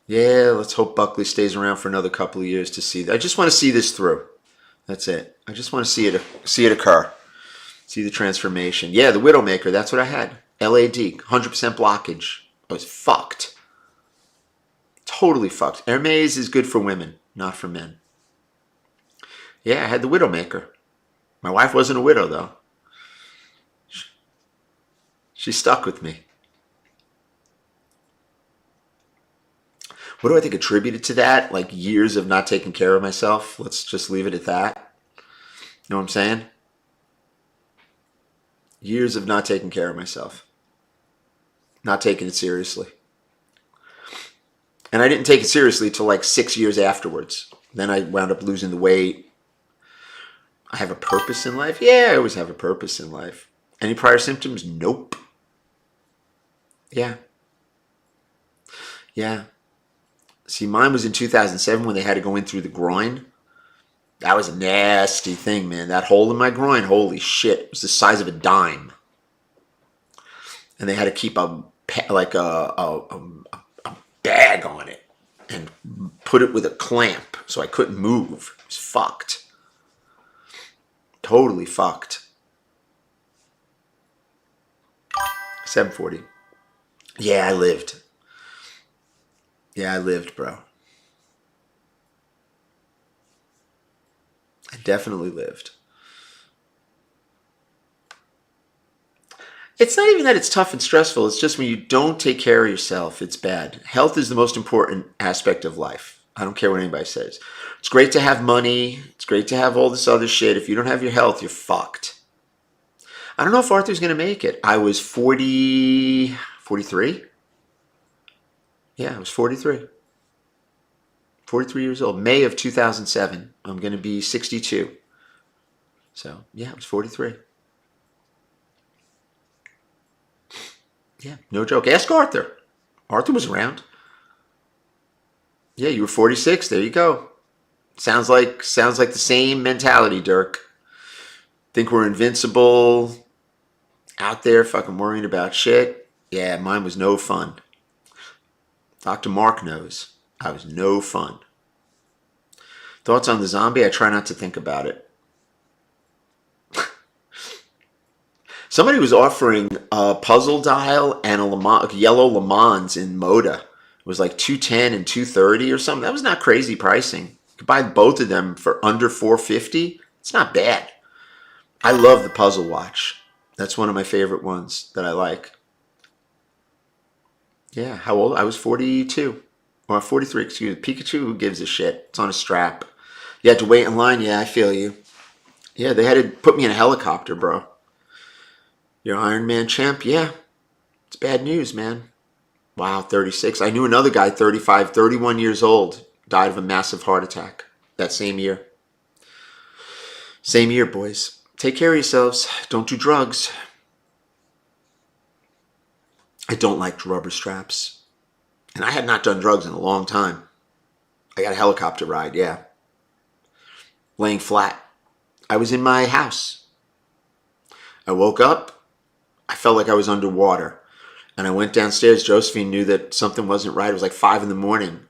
Speaker 1: Yeah, let's hope Buckley stays around for another couple of years to see. I just want to see this through. That's it. I just want to see it occur. See the transformation. Yeah, the Widowmaker. That's what I had. LAD, 100% blockage. I was fucked. Totally fucked. Hermes is good for women, not for men. Yeah, I had the Widowmaker. My wife wasn't a widow, though. She stuck with me. What do I think attributed to that? Like years of not taking care of myself. Let's just leave it at that. You know what I'm saying? Years of not taking care of myself. Not taking it seriously. And I didn't take it seriously till like 6 years afterwards. Then I wound up losing the weight. I have a purpose in life? Yeah, I always have a purpose in life. Any prior symptoms? Nope. Yeah. Yeah. See, mine was in 2007 when they had to go in through the groin. That was a nasty thing, man. That hole in my groin, holy shit, it was the size of a dime. and they had to keep a bag on it and put it with a clamp so I couldn't move. It was fucked. Totally fucked. 740. Yeah, I lived. Yeah, I lived, bro. I definitely lived. It's not even that it's tough and stressful. It's just when you don't take care of yourself, it's bad. Health is the most important aspect of life. I don't care what anybody says. It's great to have money. It's great to have all this other shit. If you don't have your health, you're fucked. I don't know if Arthur's going to make it. I was 43. Yeah, I was 43. 43 years old. May of 2007. I'm going to be 62. So, yeah, I was 43. Yeah, no joke. Ask Arthur. Arthur was around. Yeah, you were 46. There you go. Sounds like the same mentality, Dirk. Think we're invincible, out there fucking worrying about shit. Yeah, mine was no fun. Dr. Mark knows. I was no fun. Thoughts on the zombie? I try not to think about it. Somebody was offering a puzzle dial and a yellow Le Mans in Moda. It was like $210 and $230 or something. That was not crazy pricing. You could buy both of them for under $450. It's not bad. I love the puzzle watch. That's one of my favorite ones that I like. Yeah, how old? I was 42. Or 43, excuse me. Pikachu, who gives a shit? It's on a strap. You had to wait in line? Yeah, I feel you. Yeah, they had to put me in a helicopter, bro. You're Iron Man champ? Yeah. It's bad news, man. Wow, 36. I knew another guy, 35, 31 years old, died of a massive heart attack that same year. Same year, boys. Take care of yourselves. Don't do drugs. I don't like rubber straps. And I had not done drugs in a long time. I got a helicopter ride, yeah. Laying flat. I was in my house. I woke up. I felt like I was underwater. And I went downstairs. Josephine knew that something wasn't right. It was like 5 in the morning.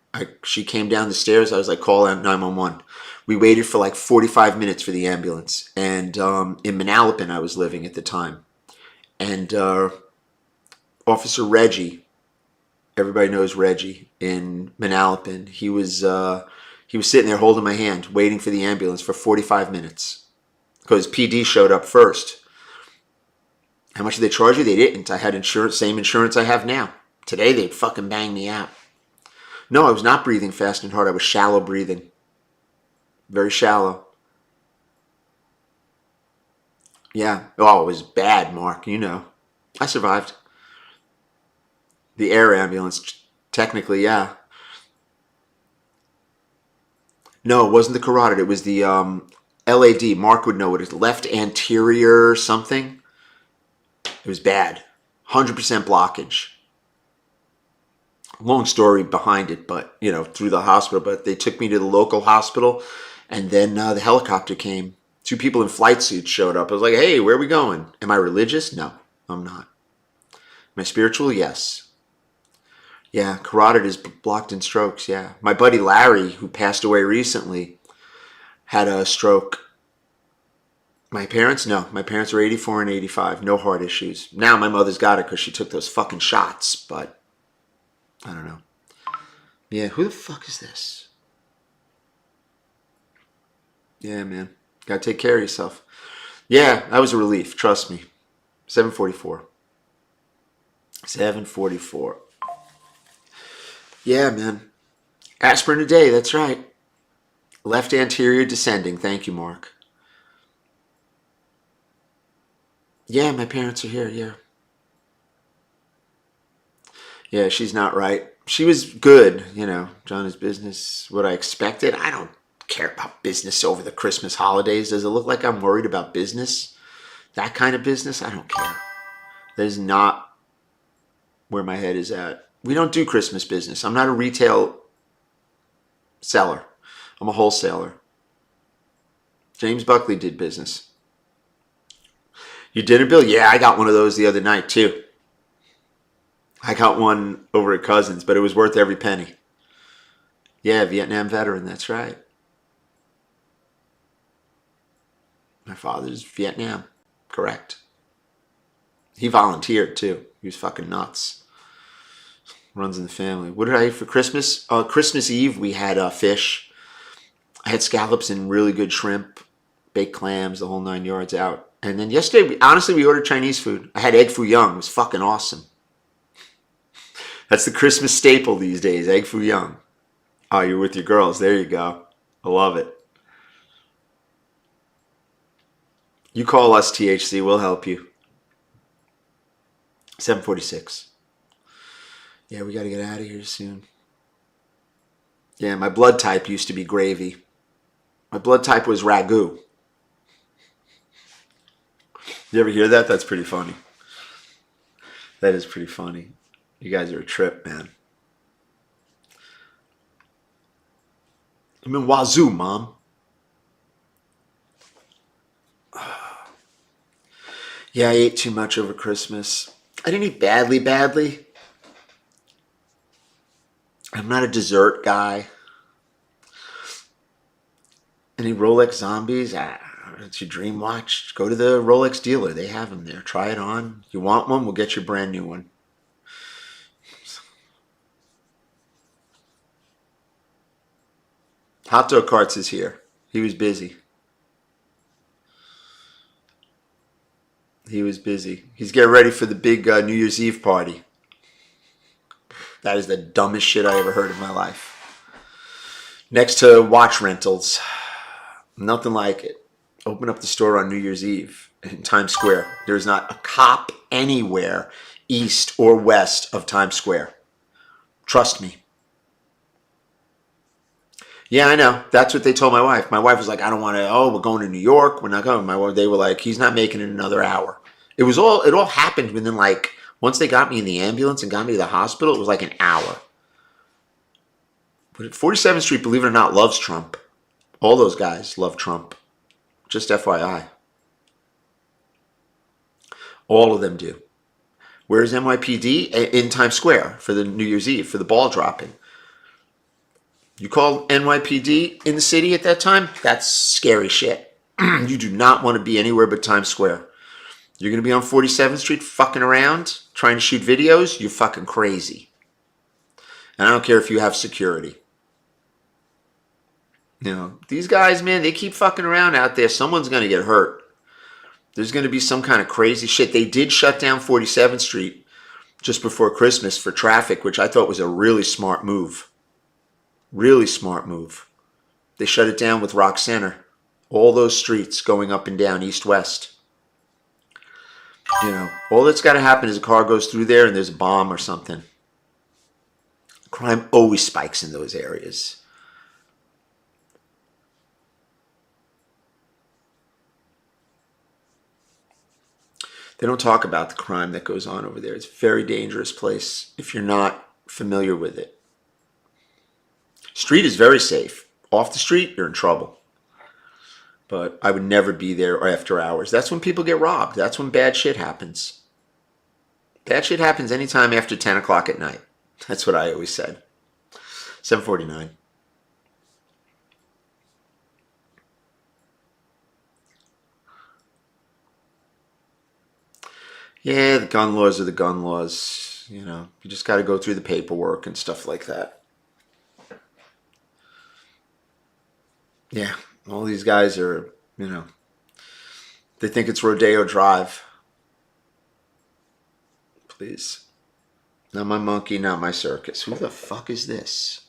Speaker 1: She came down the stairs. I was like, call 911. We waited for like 45 minutes for the ambulance. And in Manalapan, I was living at the time. And Officer Reggie, everybody knows Reggie in Manalapan. He was sitting there holding my hand, waiting for the ambulance for 45 minutes. Because PD showed up first. How much did they charge you? They didn't. I had insurance, same insurance I have now. Today they'd fucking bang me out. No, I was not breathing fast and hard. I was shallow breathing. Very shallow. Yeah. Oh, it was bad, Mark. You know. I survived. The air ambulance, technically, yeah. No, it wasn't the carotid. It was the LAD. Mark would know what it is. Left anterior something. It was bad. 100% blockage. Long story behind it, but, you know, through the hospital. But they took me to the local hospital, and then the helicopter came. 2 people in flight suits showed up. I was like, hey, where are we going? Am I religious? No, I'm not. Am I spiritual? Yes. Yeah, carotid is blocked in strokes, yeah. My buddy Larry, who passed away recently, had a stroke. My parents? No. My parents were 84 and 85. No heart issues. Now my mother's got it because she took those fucking shots, but I don't know. Yeah, who the fuck is this? Yeah, man. Gotta take care of yourself. Yeah, that was a relief. Trust me. 744. 744. Yeah, man. Aspirin a day, that's right. Left anterior descending. Thank you, Mark. Yeah, my parents are here, yeah. Yeah, she's not right. She was good, you know. John is business. What I expected. I don't care about business over the Christmas holidays. Does it look like I'm worried about business? That kind of business? I don't care. That is not where my head is at. We don't do Christmas business. I'm not a retail seller. I'm a wholesaler. James Buckley did business. Your dinner bill? Yeah, I got one of those the other night too. I got one over at Cousins, but it was worth every penny. Yeah, Vietnam veteran, that's right. My father's Vietnam. Correct. He volunteered too. He was fucking nuts. Runs in the family. What did I eat for Christmas? Christmas Eve, we had fish. I had scallops and really good shrimp, baked clams, the whole 9 yards out. And then yesterday, honestly, we ordered Chinese food. I had egg foo young. It was fucking awesome. That's the Christmas staple these days, egg foo young. Oh, you're with your girls. There you go. I love it. You call us, THC. We'll help you. 7:46. Yeah, we got to get out of here soon. Yeah, my blood type used to be gravy. My blood type was ragu. You ever hear that? That's pretty funny. That is pretty funny. You guys are a trip, man. I'm in Wazoo, Mom. Yeah, I ate too much over Christmas. I didn't eat badly. I'm not a dessert guy. Any Rolex zombies? It's your dream watch. Go to the Rolex dealer. They have them there. Try it on. You want one? We'll get you a brand new one. Hot Dog Carts is here. He was busy. He's getting ready for the big New Year's Eve party. That is the dumbest shit I ever heard in my life. Next to watch rentals. Nothing like it. Open up the store on New Year's Eve in Times Square. There's not a cop anywhere east or west of Times Square. Trust me. Yeah, I know. That's what they told my wife. My wife was like, I don't want to, we're going to New York. We're not going. They were like, he's not making it another hour. It all happened within once they got me in the ambulance and got me to the hospital, it was like an hour. But 47th Street, believe it or not, loves Trump. All those guys love Trump. Just FYI. All of them do. Where's NYPD? In Times Square for the New Year's Eve, for the ball dropping. You call NYPD in the city at that time? That's scary shit. You do not want to be anywhere but Times Square. You're going to be on 47th Street fucking around, trying to shoot videos? You're fucking crazy. And I don't care if you have security. You know, these guys, man, they keep fucking around out there. Someone's going to get hurt. There's going to be some kind of crazy shit. They did shut down 47th Street just before Christmas for traffic, which I thought was a really smart move. Really smart move. They shut it down with Rock Center. All those streets going up and down, east-west. You know, all that's got to happen is a car goes through there and there's a bomb or something. Crime always spikes in those areas. They don't talk about the crime that goes on over there. It's a very dangerous place if you're not familiar with it. Street is very safe. Off the street, you're in trouble. But I would never be there after hours. That's when people get robbed. That's when bad shit happens. Bad shit happens anytime after 10 o'clock at night. That's what I always said. 7:49. Yeah, the gun laws are the gun laws. You know, you just got to go through the paperwork and stuff like that. Yeah, all these guys are, they think it's Rodeo Drive. Please. Not my monkey, not my circus. Who the fuck is this?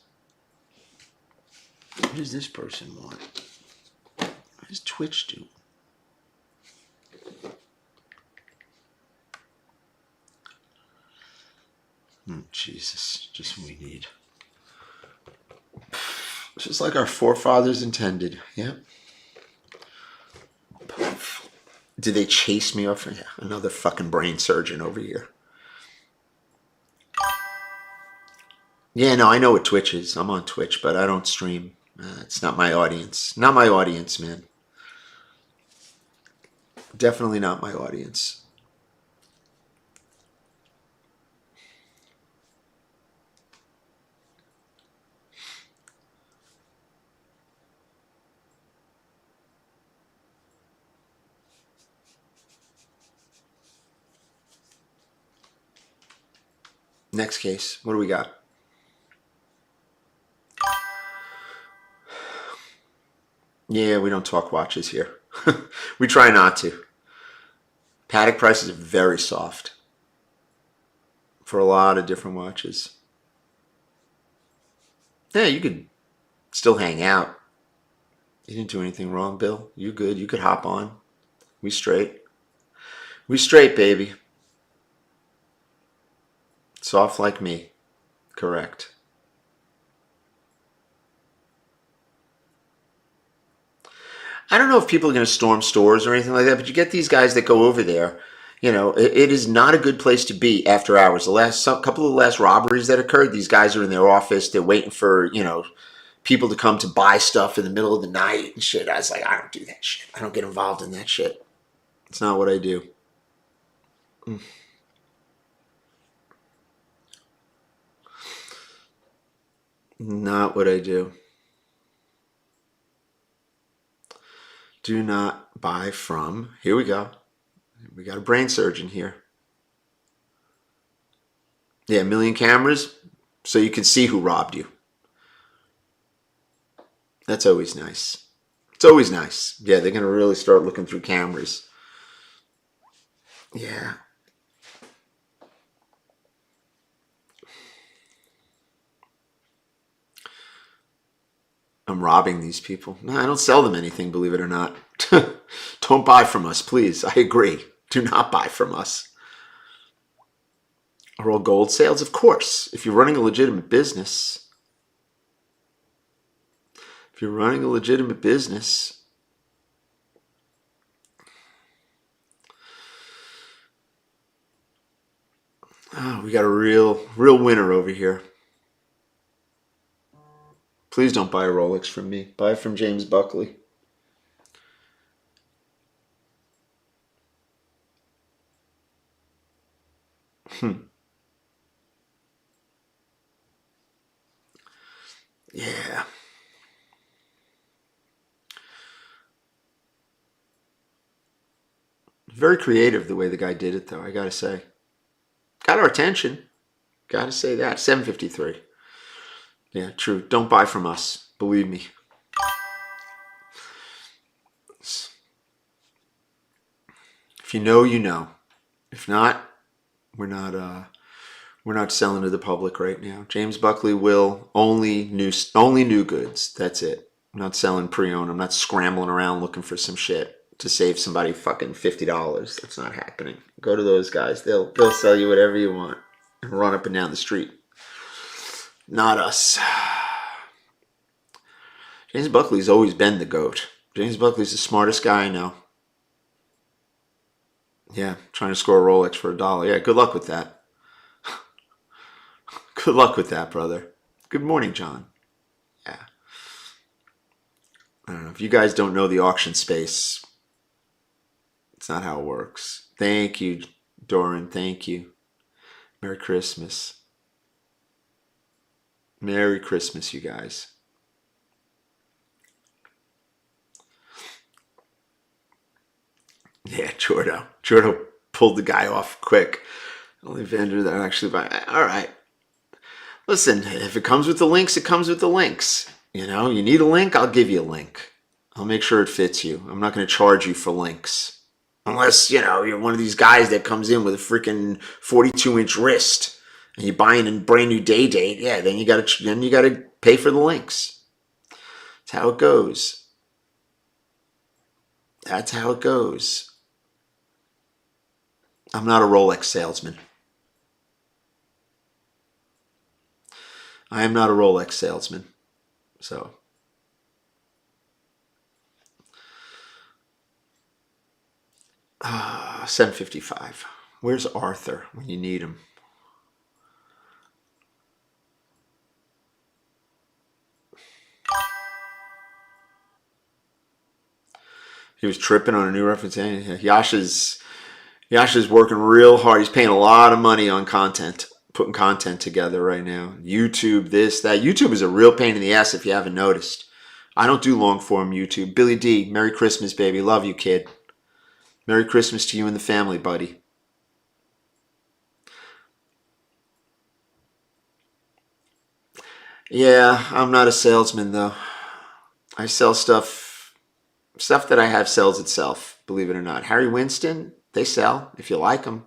Speaker 1: What does this person want? What does Twitch do? Jesus, just what we need. Just like our forefathers intended. Yep. Did they chase me off? Yeah, another fucking brain surgeon over here. Yeah, no, I know what Twitch is. I'm on Twitch, but I don't stream. It's not my audience. Not my audience, man. Definitely not my audience. Next case. What do we got? Yeah, we don't talk watches here. We try not to. Paddock prices are very soft for a lot of different watches. Yeah, you could still hang out. You didn't do anything wrong, Bill. You good. You could hop on. We straight. We straight, baby. Soft like me. Correct. I don't know if people are going to storm stores or anything like that, but you get these guys that go over there. It is not a good place to be after hours. Couple of the last robberies that occurred, these guys are in their office. They're waiting for, people to come to buy stuff in the middle of the night and shit. I was like, I don't do that shit. I don't get involved in that shit. It's not what I do. Not what I do. Do not buy from. Here we go. We got a brain surgeon here. Yeah, a million cameras so you can see who robbed you. That's always nice. It's always nice. Yeah, they're going to really start looking through cameras. Yeah. I'm robbing these people. No, I don't sell them anything, believe it or not. Don't buy from us, please. I agree. Do not buy from us. Are all gold sales? Of course. If you're running a legitimate business. If you're running a legitimate business. Oh, we got a real winner over here. Please don't buy a Rolex from me. Buy it from James Buckley. Yeah. Very creative the way the guy did it, though, I gotta say. Got our attention. Gotta say that. 753. Yeah, true. Don't buy from us. Believe me. If you know, you know. If not, we're not selling to the public right now. James Buckley will only new goods. That's it. I'm not selling pre-owned. I'm not scrambling around looking for some shit to save somebody fucking $50. That's not happening. Go to those guys. They'll sell you whatever you want and run up and down the street. Not us. James Buckley's always been the GOAT. James Buckley's the smartest guy I know. Yeah, trying to score a Rolex for $1. Yeah, good luck with that. Good luck with that, brother. Good morning, John. Yeah. I don't know. If you guys don't know the auction space, it's not how it works. Thank you, Doran. Thank you. Merry Christmas. Merry Christmas, you guys. Yeah, Jordo. Jordo pulled the guy off quick. Only vendor that actually buy. All right. Listen, if it comes with the links, it comes with the links. You need a link, I'll give you a link. I'll make sure it fits you. I'm not going to charge you for links. Unless, you're one of these guys that comes in with a freaking 42-inch wrist and you're buying a brand new day date. Yeah, then you got to pay for the links. That's how it goes. That's how it goes. I'm not a Rolex salesman. I am not a Rolex salesman. So 755. Where's Arthur when you need him? He was tripping on a new reference. Yasha's working real hard. He's paying a lot of money on content, putting content together right now. YouTube, this, that. YouTube is a real pain in the ass if you haven't noticed. I don't do long form YouTube. Billy D, Merry Christmas, baby. Love you, kid. Merry Christmas to you and the family, buddy. Yeah, I'm not a salesman though. I sell stuff that I have sells itself, believe it or not. Harry Winston, they sell if you like them.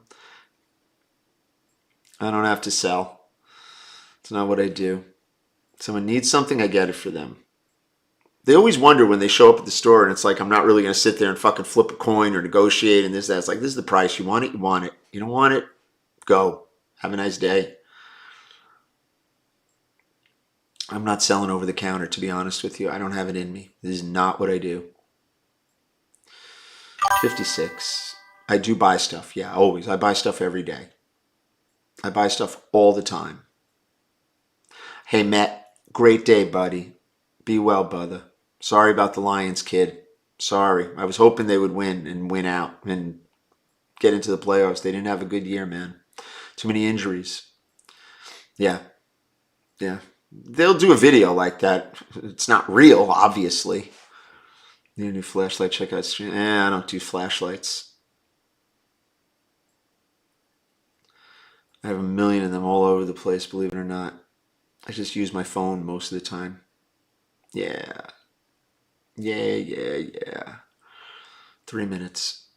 Speaker 1: I don't have to sell. It's not what I do. Someone needs something, I get it for them. They always wonder when they show up at the store and it's like, I'm not really going to sit there and fucking flip a coin or negotiate and this, that. It's like, this is the price. You want it, you want it. You don't want it, go. Have a nice day. I'm not selling over the counter, to be honest with you. I don't have it in me. This is not what I do. 56. I do buy stuff. Yeah, always. I buy stuff every day. I buy stuff all the time. Hey, Matt, great day, buddy. Be well, brother. Sorry about the Lions, kid. Sorry. I was hoping they would win and win out and get into the playoffs. They didn't have a good year, man. Too many injuries. Yeah. Yeah. They'll do a video like that. It's not real, obviously. Need a new flashlight. Check out stream. I don't do flashlights. I have a million of them all over the place, believe it or not. I just use my phone most of the time. Yeah. Yeah. 3 minutes.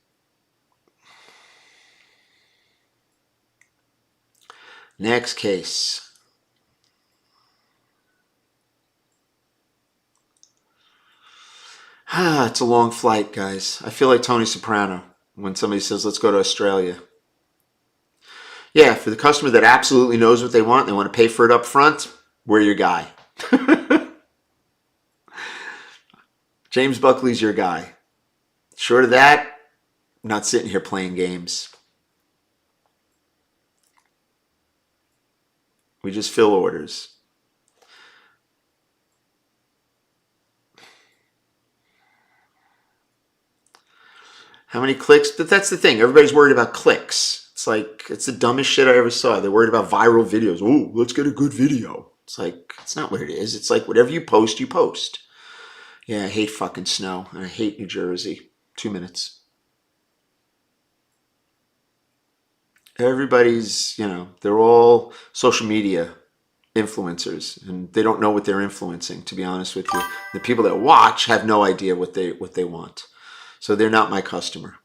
Speaker 1: Next case. It's a long flight, guys. I feel like Tony Soprano when somebody says, let's go to Australia. Yeah, for the customer that absolutely knows what they want to pay for it up front, we're your guy. James Buckley's your guy. Short of that, I'm not sitting here playing games. We just fill orders. How many clicks? But that's the thing. Everybody's worried about clicks. It's like, it's the dumbest shit I ever saw. They're worried about viral videos. Oh, let's get a good video. It's like, it's not what it is. It's like whatever you post, you post. Yeah, I hate fucking snow. And I hate New Jersey. 2 minutes. Everybody's, they're all social media influencers. And they don't know what they're influencing, to be honest with you. The people that watch have no idea what they want. So they're not my customer.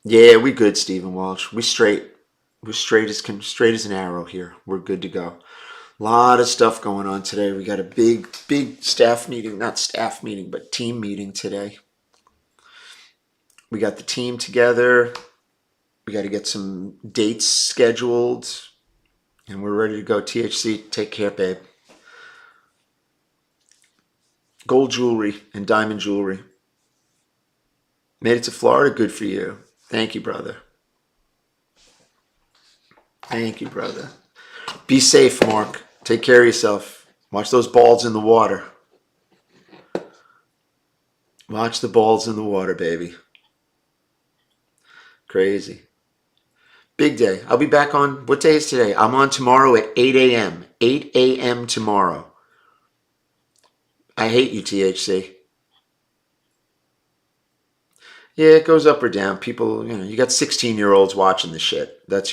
Speaker 1: Yeah, we good, Stephen Walsh. We straight. We're straight as an arrow here. We're good to go. A lot of stuff going on today. We got a big staff meeting, not staff meeting, but team meeting today. We got the team together. We got to get some dates scheduled. And we're ready to go. THC, take care, babe. Gold jewelry and diamond jewelry. Made it to Florida. Good for you. Thank you, brother. Thank you, brother. Be safe, Mark. Take care of yourself. Watch those balls in the water. Watch the balls in the water, baby. Crazy. Big day. I'll be back on, what day is today? I'm on tomorrow at 8 a.m. 8 a.m. tomorrow. I hate you, THC. Yeah, it goes up or down. People, you got 16-year-olds watching the shit. That's